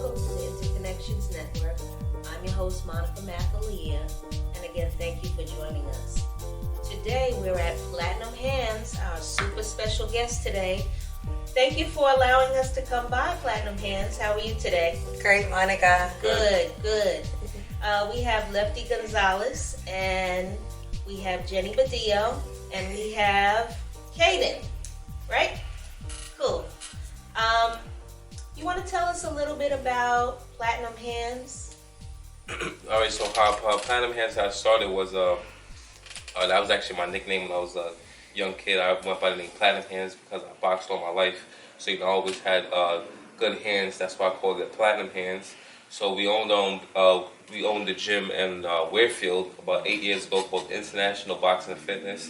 welcome to the Interconnections Network. I'm your host, Monica Mathalia, and again, thank you for joining us. Today, we're at Platinum Hands, our super special guest today. Thank you for allowing us to come by, Platinum Hands. How are you today? Great, Monica. Good. We have Lefty Gonzalez, and we have Jenny Badillo, and we have Kaden, right? Cool. You want to tell us a little bit about Platinum Hands? All right, so how Platinum Hands got started was that was actually my nickname when I was a young kid. I went by the name Platinum Hands because I boxed all my life. So I always had good hands. That's why I called it Platinum Hands. So we owned the gym in Weirfield about 8 years ago called International Boxing and Fitness.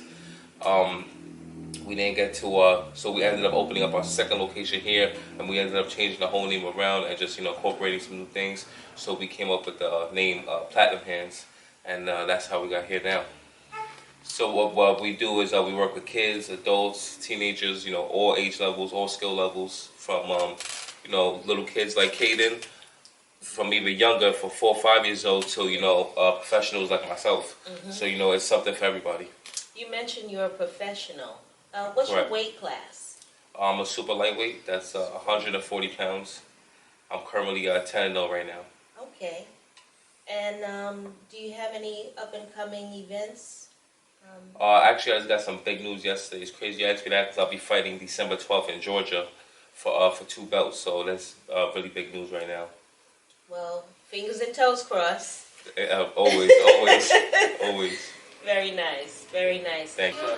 We didn't get to, so we ended up opening up our second location here, and we ended up changing the whole name around and just, incorporating some new things. So we came up with the name Platinum Hands, and that's how we got here now. So what we do is we work with kids, adults, teenagers, all age levels, all skill levels, from, little kids like Kaden, from even younger, from 4 or 5 years old, to, professionals like myself. Mm-hmm. So, it's something for everybody. You mentioned you're a professional. What's Correct. Your weight class? I'm a super lightweight. That's 140 pounds. I'm currently 10-0 right now. Okay. And do you have any up-and-coming events? Actually, I just got some big news yesterday. It's crazy you asked me that because I'll be fighting December 12th in Georgia for 2 belts. So that's really big news right now. Well, fingers and toes crossed. Always. Very nice. Thank you.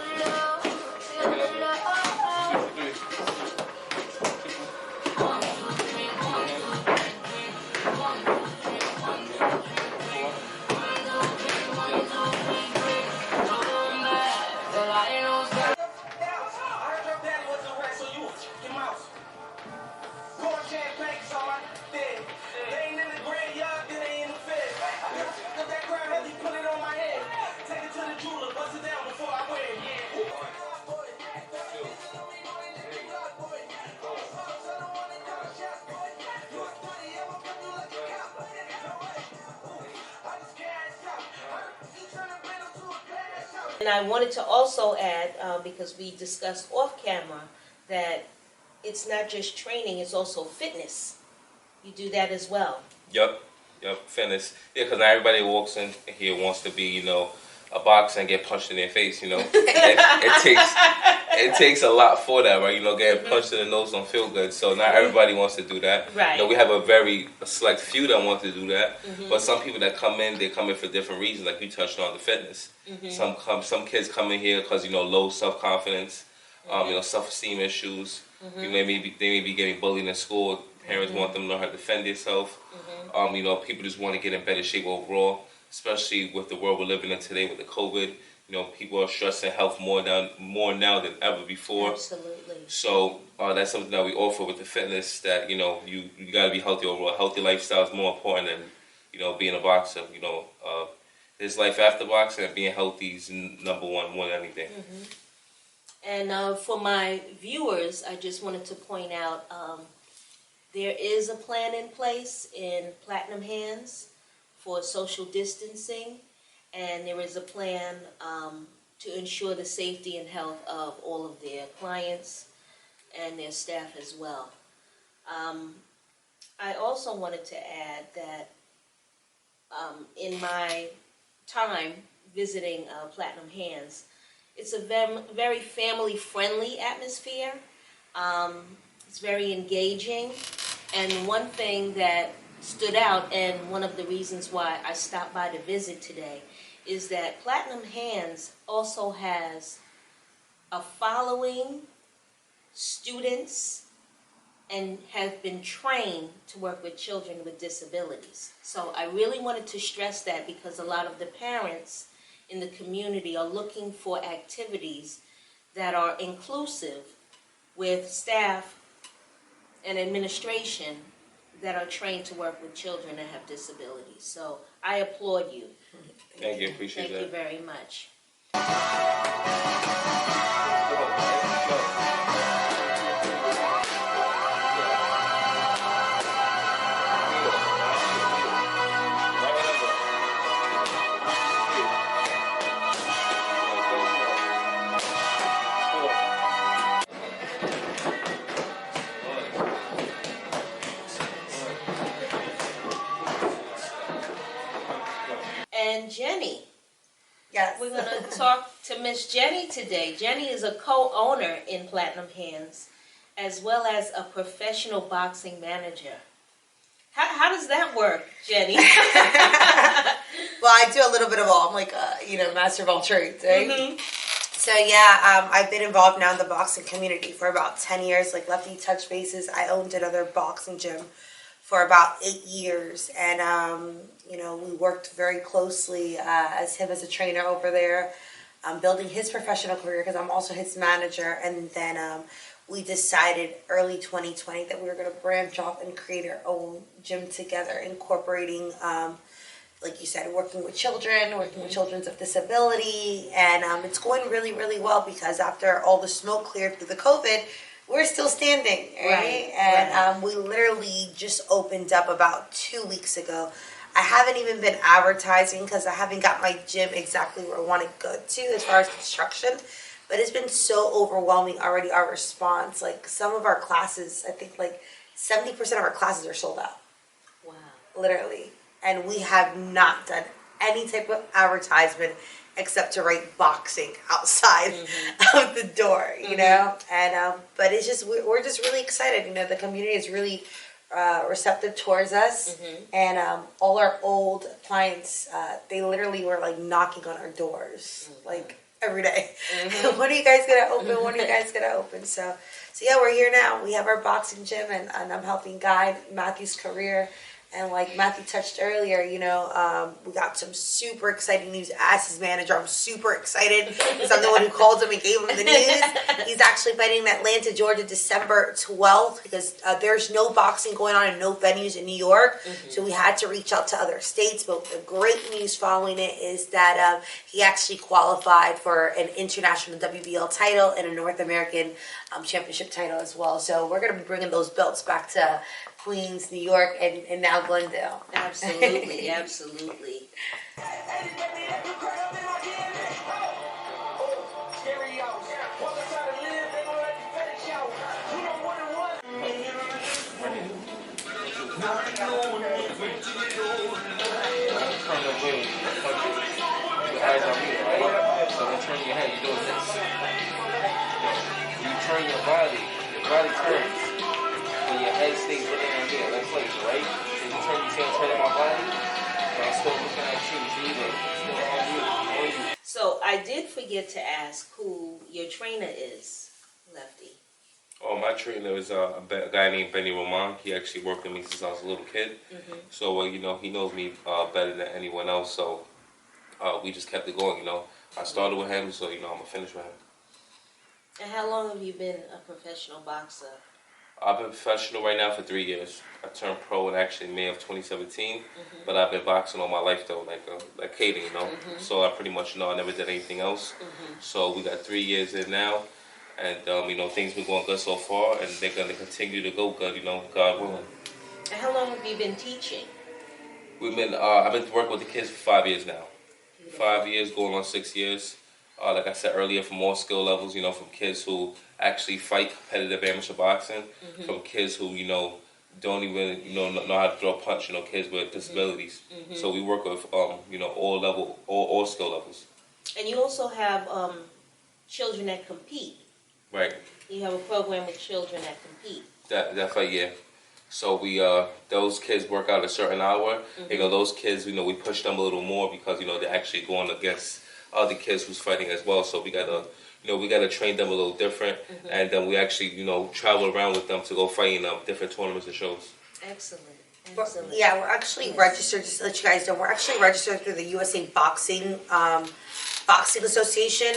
And I wanted to also add, because we discussed off camera, that it's not just training, it's also fitness. You do that as well. Yep, fitness. Yeah, because not everybody walks in here wants to be, a boxer and get punched in their face, It takes a lot for that, right? Getting punched in the nose don't feel good, so not everybody wants to do that. Right. We have a select few that want to do that, but some people that come in, they come in for different reasons, like you touched on the fitness. Some kids come in here because, low self-confidence, self-esteem issues. They may be getting bullied in school. Parents want them to know how to defend themselves. People just want to get in better shape overall, especially with the world we're living in today with the COVID. People are stressing health more now than ever before. Absolutely. So that's something that we offer with the fitness, that you got to be healthy overall. Healthy lifestyle is more important than being a boxer. There's life after boxing, and being healthy is number one more than anything. And for my viewers, I just wanted to point out there is a plan in place in Platinum Hands for social distancing, and there is a plan to ensure the safety and health of all of their clients and their staff as well. I also wanted to add that in my time visiting Platinum Hands, it's a very family-friendly atmosphere. It's very engaging, and one thing that stood out, and one of the reasons why I stopped by to visit today, is that Platinum Hands also has a following, students, and have been trained to work with children with disabilities. So I really wanted to stress that, because a lot of the parents in the community are looking for activities that are inclusive with staff and administration that are trained to work with children that have disabilities. So I applaud you. Thank you, appreciate that. Thank you very much. Jenny. Yes. We're going to talk to Miss Jenny today. Jenny is a co-owner in Platinum Hands, as well as a professional boxing manager. How does that work, Jenny? Well, I do a little bit of all. I'm like, master of all trades, right? Mm-hmm. So yeah, I've been involved now in the boxing community for about 10 years. Like Lefty Touch Bases, I owned another boxing gym for about 8 years, and we worked very closely as him as a trainer over there, building his professional career because I'm also his manager. And then we decided early 2020 that we were going to branch off and create our own gym together, incorporating, like you said, working with children, working with children with disability, and it's going really, really well because after all the smoke cleared through the COVID, we're still standing, right? And we literally just opened up about 2 weeks ago. I haven't even been advertising because I haven't got my gym exactly where I want to go to as far as construction. But it's been so overwhelming already, our response. Like some of our classes, I think like 70% of our classes are sold out. Wow. Literally. And we have not done any type of advertisement except to write boxing outside of the door, you know? And, but it's just, we're just really excited. You know, the community is really receptive towards us. And all our old clients, they literally were like knocking on our doors, like every day. When are you guys going to open? When are you guys going to open? So yeah, we're here now. We have our boxing gym, and I'm helping guide Matthew's career. And like Matthew touched earlier, we got some super exciting news as his manager. I'm super excited because I'm the one who called him and gave him the news. He's actually fighting in Atlanta, Georgia, December 12th because there's no boxing going on in no venues in New York. So we had to reach out to other states. But the great news following it is that he actually qualified for an international WBL title and a North American championship title as well. So we're going to be bringing those belts back to Queens, New York, and now Glendale. Absolutely, absolutely. So then turn your head, you do this. You turn your body turns. And your head stays looking at here, that place, right? So you turn my body, but I'm still looking at you, still on you. So I did forget to ask who your trainer is, Lefty. Oh, my trainer is a guy named Benny Roman. He actually worked with me since I was a little kid. So, he knows me better than anyone else. So, we just kept it going, I started with him, so, I'm going to finish with him. And how long have you been a professional boxer? I've been professional right now for 3 years. I turned pro in actually May of 2017, but I've been boxing all my life though, like Katie, So I pretty much I never did anything else. So we got 3 years in now, and things been going good so far, and they're gonna continue to go good, God willing. And how long have you been teaching? I've been working with the kids for 5 years now. 5 years, going on 6 years. Like I said earlier, from all skill levels, from kids who actually fight competitive amateur boxing, from kids who, don't even, know how to throw a punch, kids with disabilities. So we work with, all skill levels. And you also have children that compete. Right. You have a program with children that compete. That's right, yeah. So we, those kids work out a certain hour. Those kids, we push them a little more because, they're actually going against other kids who's fighting as well. So we gotta train them a little different, and then we actually, travel around with them to go fight in different tournaments and shows. Excellent. Yeah, we're actually registered, just to let you guys know, we're actually registered through the USA Boxing Association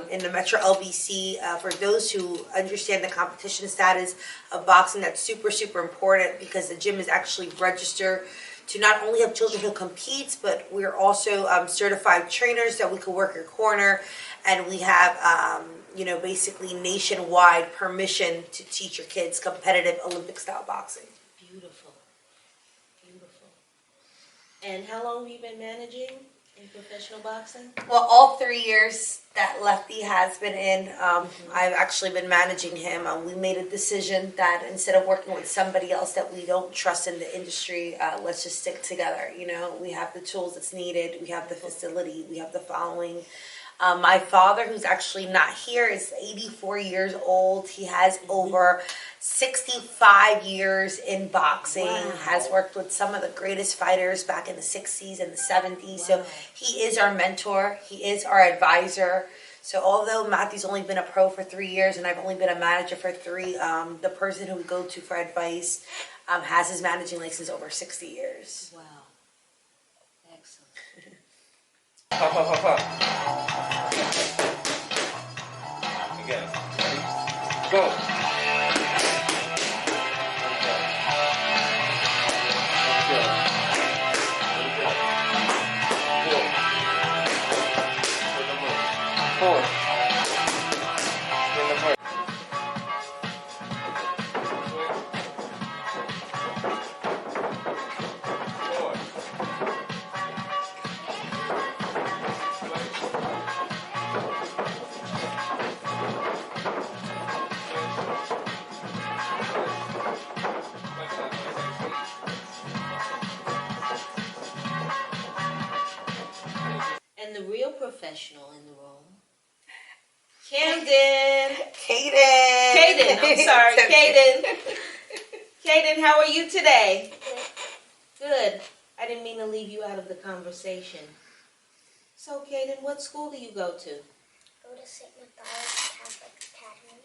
in the Metro LBC. For those who understand the competition status of boxing, that's super, super important because the gym is actually registered to not only have children who compete, but we're also certified trainers that we can work your corner, and we have basically nationwide permission to teach your kids competitive Olympic style boxing. Beautiful. And how long have you been managing? in professional boxing? Well, all 3 years that Lefty has been in, I've actually been managing him. We made a decision that instead of working with somebody else that we don't trust in the industry, let's just stick together. You know, we have the tools that's needed, we have the facility, we have the following. My father, who's actually not here, is 84 years old. He has over 65 years in boxing, Wow. has worked with some of the greatest fighters back in the 60s and the 70s. So Wow. he is our mentor, he is our advisor. So although Matthew's only been a pro for 3 years and I've only been a manager for 3, the person who we go to for advice has his managing license over 60 years. Wow. Excellent. Pop, pop, pop, pop. Again. Go. Four. And the real professional in the room, Camden. Kaden! Kaden, I'm sorry, Kaden. Kaden, how are you today? Good. I didn't mean to leave you out of the conversation. So, Kaden, what school do you go to? Go to St. Matthias Catholic Academy.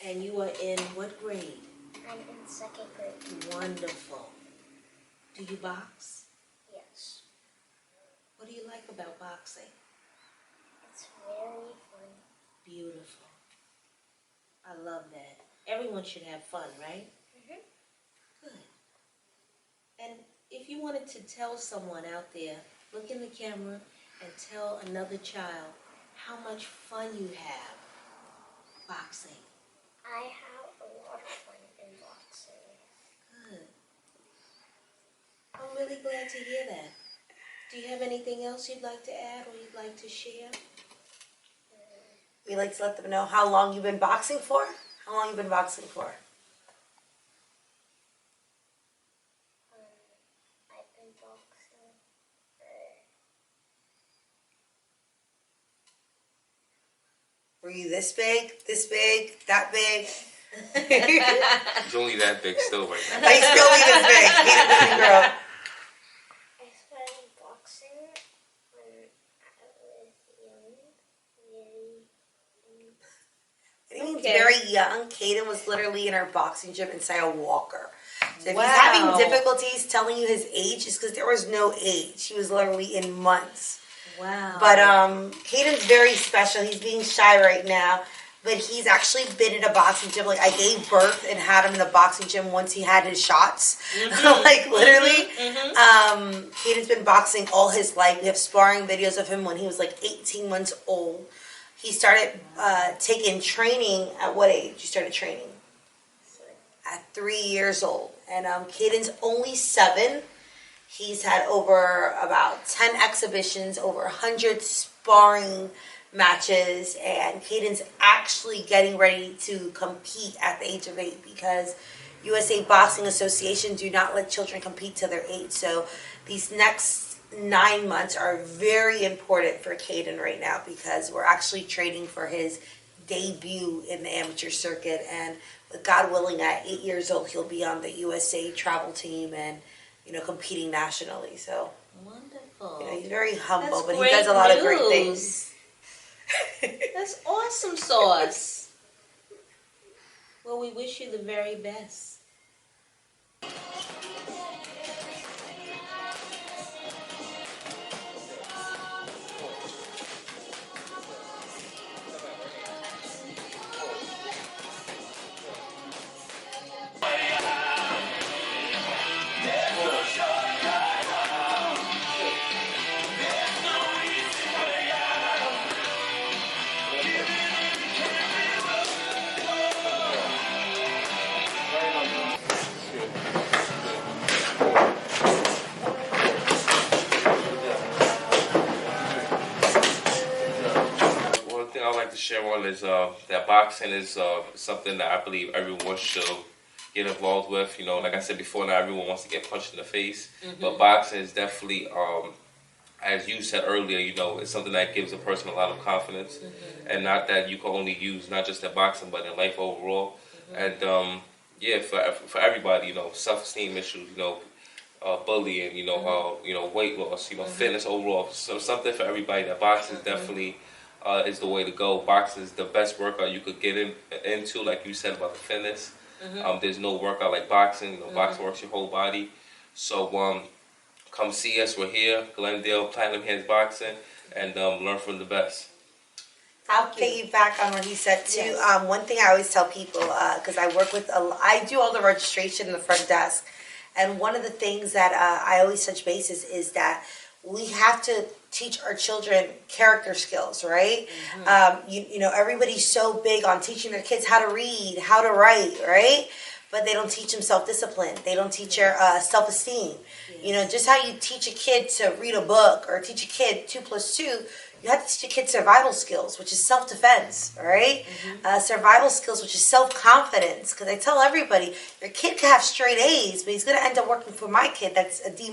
And you are in what grade? I'm in 2nd grade. Wonderful. Do you box? Yes. What do you like about boxing? It's very fun. Beautiful. I love that. Everyone should have fun, right? Mhm. Good. And if you wanted to tell someone out there, look in the camera and tell another child how much fun you have boxing. I have a lot of fun in boxing. Good. I'm really glad to hear that. Do you have anything else you'd like to add or you'd like to share? We like to let them know how long you've been boxing for. How long you've been boxing for? I've been boxing for Were you this big, that big? He's only that big still right now. He's still even big. He's a big girl. I started boxing when I was young, very He was Okay. very young. Kaden was literally in our boxing gym inside a walker. So if Wow. he's having difficulties telling you his age, it's because there was no age. He was literally in months. Wow. But Caden's very special. He's being shy right now. But he's actually been in a boxing gym. Like, I gave birth and had him in the boxing gym once he had his shots. Like, literally. Caden's been boxing all his life. We have sparring videos of him when he was like 18 months old. He started taking training at what age? You started training? At 3 years old. And Caden's only 7. He's had over about 10 exhibitions, over 100 sparring matches, and Caden's actually getting ready to compete at the age of 8 because USA Boxing Association do not let children compete till they're 8. So these next 9 months are very important for Caden right now because we're actually training for his debut in the amateur circuit, and with God willing, at 8 years old, he'll be on the USA travel team and, you know, competing nationally. So, Wonderful. you know, he's very humble, That's but he great does a lot of great news. things. That's awesome sauce. Well, we wish you the very best. share on is that boxing is something that I believe everyone should get involved with. You know, like I said before, not everyone wants to get punched in the face, but boxing is definitely, as you said earlier, you know, it's something that gives a person a lot of confidence, and not that you can only use not just in boxing but in life overall. And yeah, for everybody, you know, self-esteem issues, you know, bullying, you know, weight loss, you know, fitness overall. So something for everybody. That boxing is definitely is the way to go. Boxing is the best workout you could get into, like you said about the fitness. There's no workout like boxing. You know, boxing works your whole body. So come see us. We're here, Glendale Platinum Hands Boxing, and learn from the best. I'll piggyback on what he said too. Yes. One thing I always tell people, because I work with, I do all the registration in the front desk, and one of the things that I always touch bases is that we have to teach our children character skills, right? You know, everybody's so big on teaching their kids how to read, how to write, right? But they don't teach them self-discipline. They don't teach your self-esteem. You know, just how you teach a kid to read a book or teach a kid 2 + 2, you have to teach a kid survival skills, which is self-defense, all right? Survival skills, which is self-confidence. Because I tell everybody, your kid can have straight A's, but he's going to end up working for my kid that's a D-,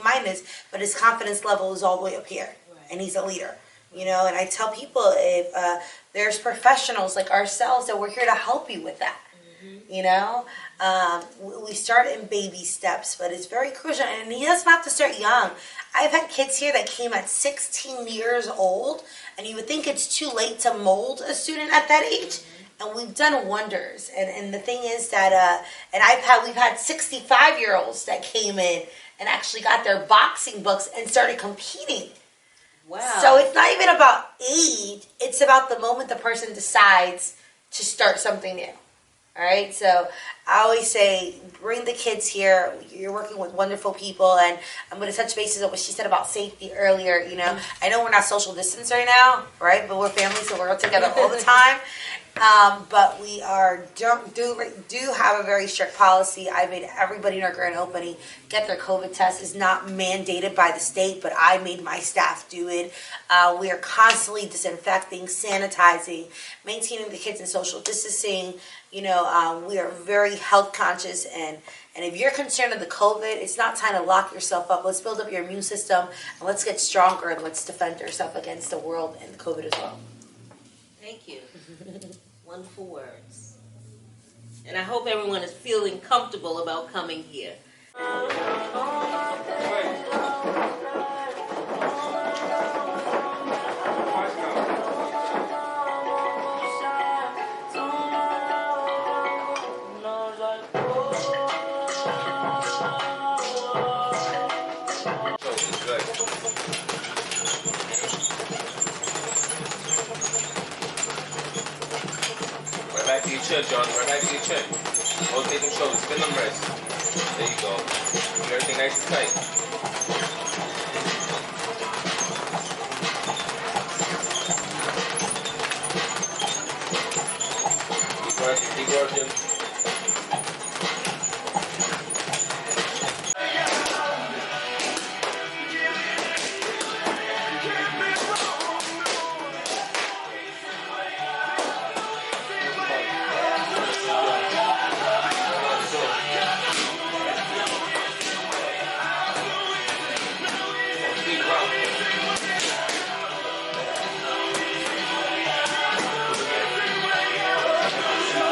but his confidence level is all the way up here, and he's a leader. You know, and I tell people, if there's professionals like ourselves, that we're here to help you with that. You know, we start in baby steps, but it's very crucial, and he doesn't have to start young. I've had kids here that came at 16 years old, and you would think it's too late to mold a student at that age, and we've done wonders. And the thing is that, and we've had 65-year-olds that came in and actually got their boxing books and started competing. Wow. So it's not even about age; it's about the moment the person decides to start something new. All right, so I always say, bring the kids here. You're working with wonderful people, and I'm going to touch bases on what she said about safety earlier. You know, I know we're not social distance right now, right? But we're family, so we're all together all the time. But we do have a very strict policy. I made everybody in our grand opening get their COVID test. It's not mandated by the state, but I made my staff do it. We are constantly disinfecting, sanitizing, maintaining the kids in social distancing. You know, we are very health conscious, and if you're concerned of the COVID, it's not time to lock yourself up. Let's build up your immune system, and let's get stronger, and let's defend ourselves against the world and COVID as well. Thank you. Wonderful words. And I hope everyone is feeling comfortable about coming here. Right back to your chest, John. Right back to your chest. Rotate them shoulders. Spin them wrists. There you go. Keep everything nice and tight. Keep working. Keep working.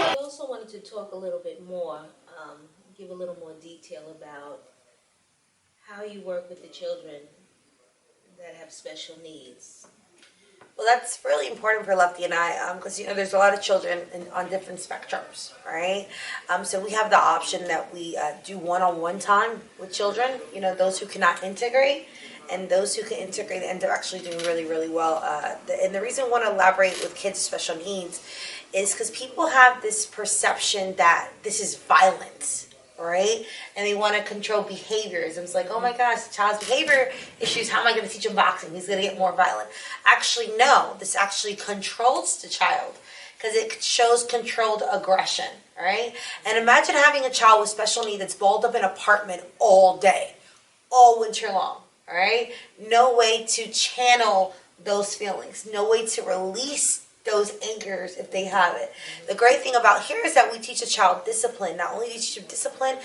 We also wanted to talk a little bit more, give a little more detail about how you work with the children that have special needs. Well, that's really important for Lefty and I, because you know there's a lot of children on different spectrums, right? So we have the option that we do one-on-one time with children. You know, those who cannot integrate, and those who can integrate end up actually doing really, really well. And the reason I want to elaborate with kids with special needs is because people have this perception that this is violence. Right? And they want to control behaviors. And it's like, oh my gosh, the child's behavior issues, how am I going to teach him boxing? He's going to get more violent. Actually, no. This actually controls the child because it shows controlled aggression. Right? And imagine having a child with special needs that's balled up in an apartment all day, all winter long. All right? No way to channel those feelings. No way to release those anchors if they have it. The great thing about here is that we teach a child discipline. Not only do we teach them discipline,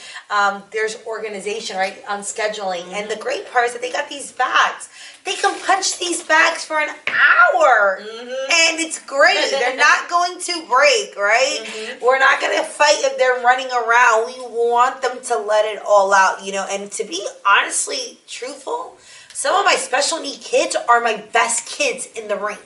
there's organization, right, on scheduling. And the great part is that they got these bags. They can punch these bags for an hour. And it's great. They're not going to break, right? We're not going to fight if they're running around. We want them to let it all out, and to be honestly truthful, some of my special need kids are my best kids in the ring.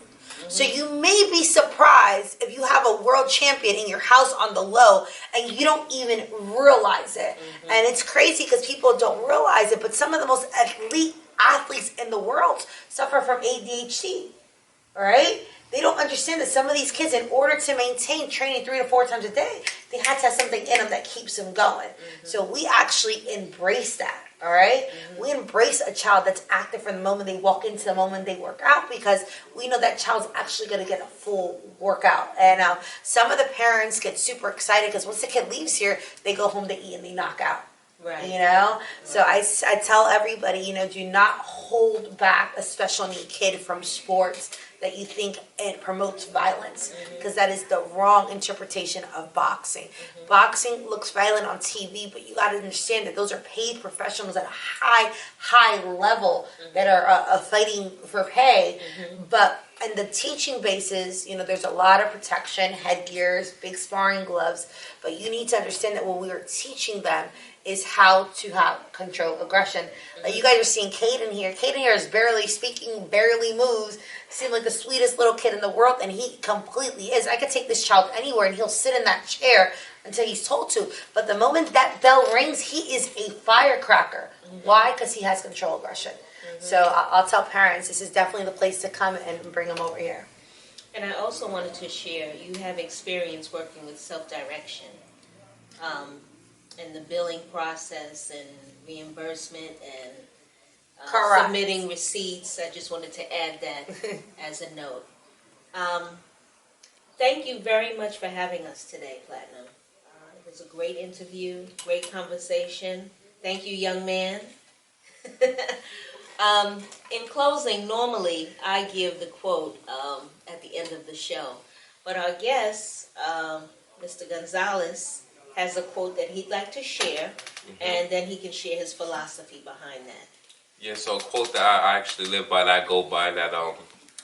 So you may be surprised if you have a world champion in your house on the low and you don't even realize it. And it's crazy because people don't realize it, but some of the most elite athletes in the world suffer from ADHD, right? They don't understand that some of these kids, in order to maintain training 3 to 4 times a day, they have to have something in them that keeps them going. So we actually embrace that. All right? We embrace a child that's active from the moment they walk into the moment they work out, because we know that child's actually going to get a full workout. And some of the parents get super excited because once the kid leaves here, they go home to eat and they knock out. Right. So I tell everybody, do not hold back a special need kid from sports that you think it promotes violence, because that is the wrong interpretation of boxing. Boxing looks violent on TV, but you got to understand that those are paid professionals at a high level that are fighting for pay. But in the teaching bases, there's a lot of protection, headgears, big sparring gloves, but you need to understand that what we are teaching them is how to have control aggression. You guys are seeing Caden here. Caden here is barely speaking, barely moves. Seems like the sweetest little kid in the world, and he completely is. I could take this child anywhere, and he'll sit in that chair until he's told to. But the moment that bell rings, he is a firecracker. Why? Because he has control aggression. So I'll tell parents, this is definitely the place to come and bring them over here. And I also wanted to share, you have experience working with self-direction. And the billing process and reimbursement and submitting receipts. I just wanted to add that as a note. Thank you very much for having us today, Platinum. It was a great interview, great conversation. Thank you, young man. In closing, normally I give the quote at the end of the show, but our guest, Mr. Gonzalez, has a quote that he'd like to share, and then he can share his philosophy behind that. Yeah, so a quote that I actually live by, that I go by, that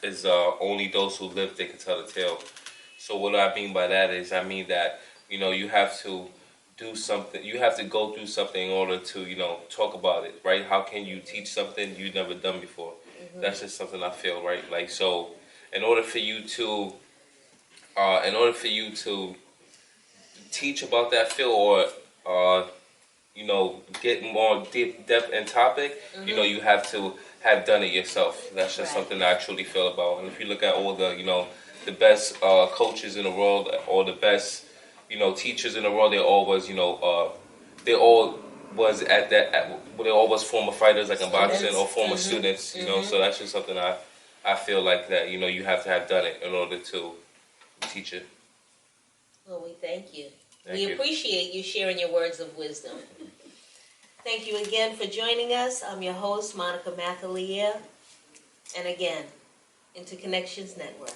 is only those who live they can tell the tale. So what I mean by that is, I mean that, you have to do something, you have to go through something in order to, talk about it, right? How can you teach something you've never done before? That's just something I feel, right? Like, so in order for you to teach about that field, or get more deep depth in topic, you have to have done it yourself. That's just something that I truly feel about. And if you look at all the best coaches in the world, or the best teachers in the world, they all was they all was at that they all was former fighters, like in boxing, or former students. So that's just something I feel like that you have to have done it in order to teach it. Well, we thank you. Thank We you. appreciate you sharing your words of wisdom. Thank you again for joining us. I'm your host, Monica Mathalia. And again, Interconnections Network.